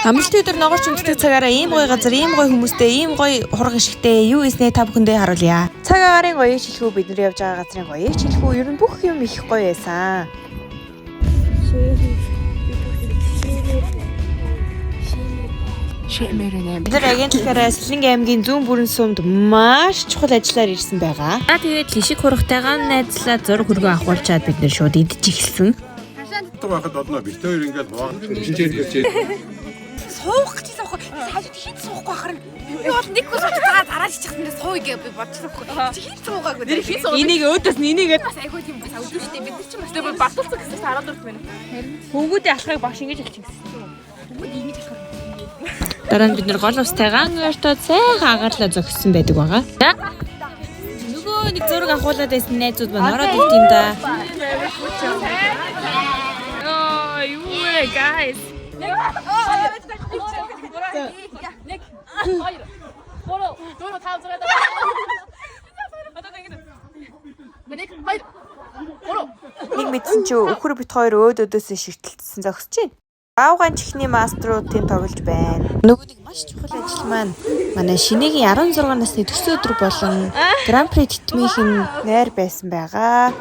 Амралтын өдөр ногоорч өндөрлөг цагаараа ийм гоё газар, ийм гоё хүмүүстэй, ийм гоё хураг ишигтэй юу ийснэ та бүхэндээ харуулъя. Цаг агарын гоёг шилхүү бид нар явж байгаа газрын гоёг шилхүү ер нь бүх юм их гоё байсан. Бид нар агентлагаараа Сэлэнг аймгийн зүүн бүрэн сумд маш чухал ажиллаар ирсэн байгаа. Тэгээд лишиг хурагтайгаа найзлаа зураг хөргөө авахулчаад бид нар шууд идэж эхэлсэн. Байхад одноо бит хоёр ингээд шинжээр суух гэж суух. Хажууд хит суухгүй ахаар би бол нэг хүн сууж байгаа дарааж ичихсэн сууя гэж би бодчихсон. Чи хит суугаагүй. Нэр хит суугаа. Энийг өөдөөс нь энийгээд бас айгүй тийм бас өвдөө штэ бид нар ч бас тэр бартуулсан гэсэн хараад урт байна. Хөнгүүдийн алхахыг багш ингэж хэлчих гэсэн. Хөнгүүд ингэж алхах. Дараа нь бид нар гол устайгаа ангартаа сайхан агаарлаа зогссон байдаг байгаа. Нөгөө нэг зураг авахуулаад байсан найзууд маань ороод ирд юм да. Oh, you guys. Нэг мэдсэн чи өхөр бит хоёр өөдөөдөөсөө ширтэлцсэн зогсож байна. Аавгаан чихний маструудын тоглож байна. Нөгөө нэг маш чухал ажил маань манай шинэгийн 16 насны төсөө өдөр болон Гран При тэтмийнхэн найр байсан байгаа.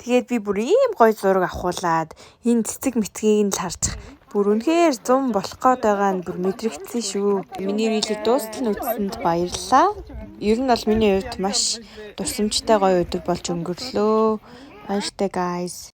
Тэгээд би бүр ийм гоё зураг авахуулаад энэ цэцэг мэтгийг нь л харж бүр үнэхээр 100 болох гээд байгаа нь бүр мэдрэгдсэн шүү. Миний видео дуустал үзсэнд баярлалаа. Ер нь бол миний хувьд маш дурсамжтай гоё өдөр болж өнгөрлөө. Баяртай guys.